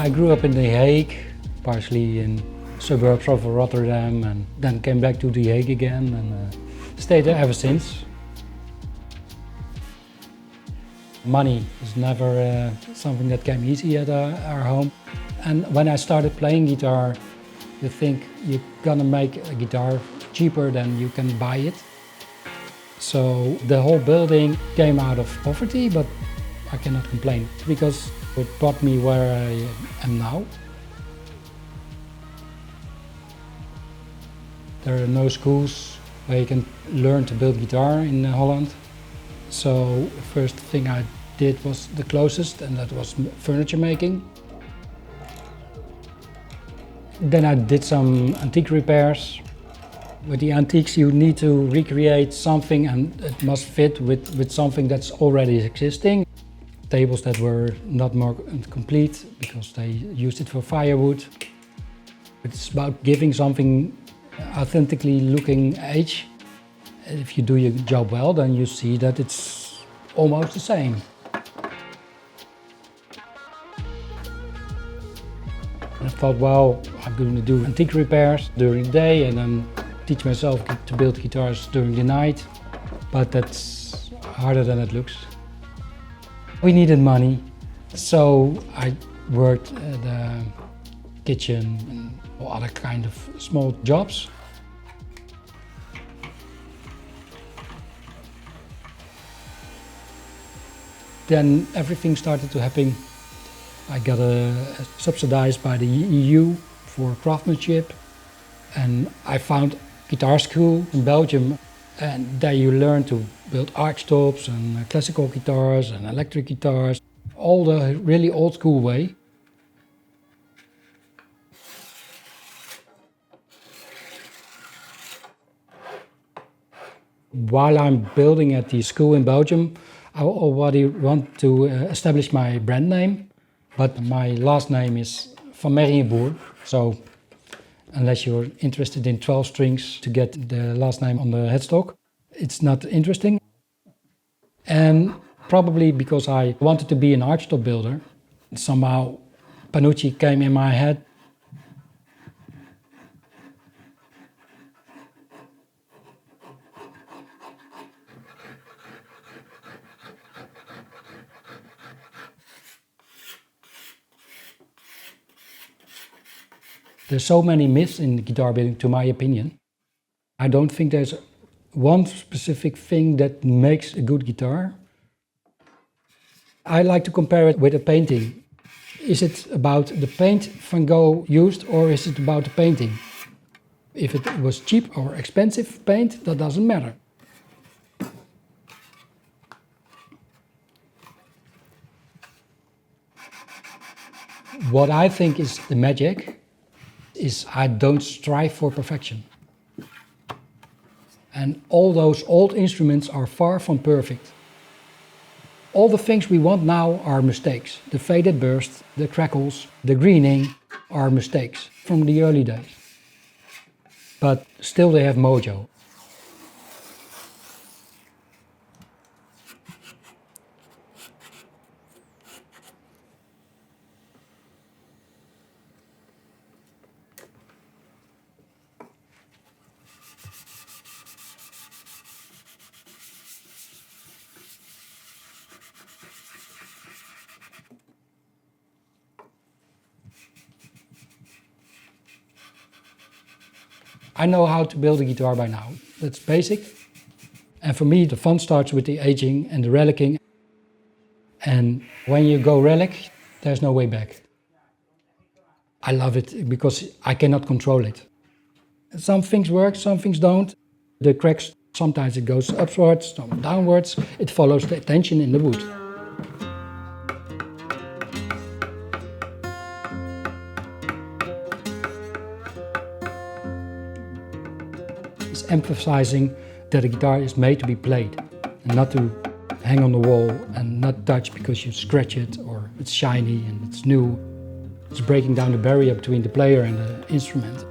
I grew up in The Hague, partially in suburbs of Rotterdam, and then came back to The Hague again and stayed there ever since. Money is never something that came easy at our home. And when I started playing guitar, you think you're gonna make a guitar cheaper than you can buy it. So the whole building came out of poverty, but I cannot complain because it brought me where I am now. There are no schools where you can learn to build guitar in Holland. So the first thing I did was the closest, and that was furniture making. Then I did some antique repairs. With the antiques you need to recreate something and it must fit with something that's already existing. Tables that were not more complete because they used it for firewood. It's about giving something authentically looking age. If you do your job well, then you see that it's almost the same. I thought, well, I'm going to do antique repairs during the day and then teach myself to build guitars during the night. But that's harder than it looks. We needed money, so I worked at the kitchen and all other kind of small jobs. Then everything started to happen. I got subsidized by the EU for craftsmanship, and I found guitar school in Belgium, and there you learn to build archtops and classical guitars and electric guitars, all the really old school way. While I'm building at the school in Belgium, I already want to establish my brand name, but my last name is Van Merrienboer, so unless you're interested in 12 strings to get the last name on the headstock, it's not interesting. And probably because I wanted to be an archtop builder, somehow Panucci came in my head. There's so many myths in guitar building, to my opinion. I don't think there's one specific thing that makes a good guitar. I like to compare it with a painting. Is it about the paint Van Gogh used, or is it about the painting? If it was cheap or expensive paint, that doesn't matter. What I think is the magic is I don't strive for perfection. And all those old instruments are far from perfect. All the things we want now are mistakes. The faded burst, the crackles, the greening are mistakes from the early days. But still they have mojo. I know how to build a guitar by now. That's basic. And for me, the fun starts with the aging and the relicking. And when you go relic, there's no way back. I love it because I cannot control it. Some things work, some things don't. The cracks, sometimes it goes upwards, some downwards. It follows the tension in the wood. It's emphasizing that a guitar is made to be played and not to hang on the wall and not touch because you scratch it or it's shiny and it's new. It's breaking down the barrier between the player and the instrument.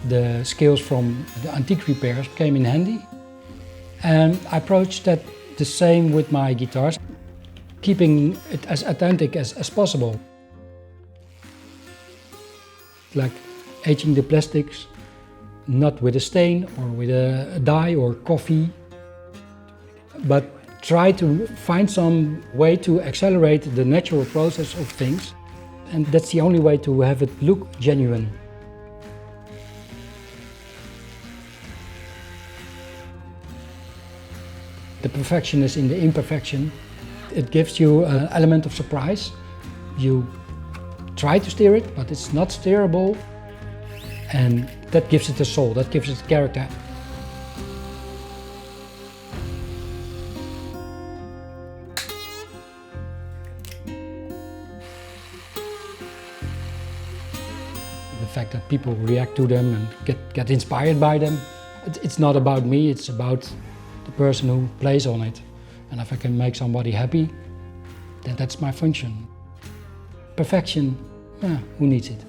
The skills from the antique repairs came in handy, and I approached that the same with my guitars. keeping it as authentic as possible. Like aging the plastics, not with a stain or with a dye or coffee, but try to find some way to accelerate the natural process of things, and that's the only way to have it look genuine. The perfection is in the imperfection. It gives you an element of surprise. You try to steer it, but it's not steerable, and that gives it a soul, that gives it character. The fact that people react to them and get inspired by them. It's not about me, it's about the person who plays on it. And if I can make somebody happy, then that's my function. Perfection, who needs it?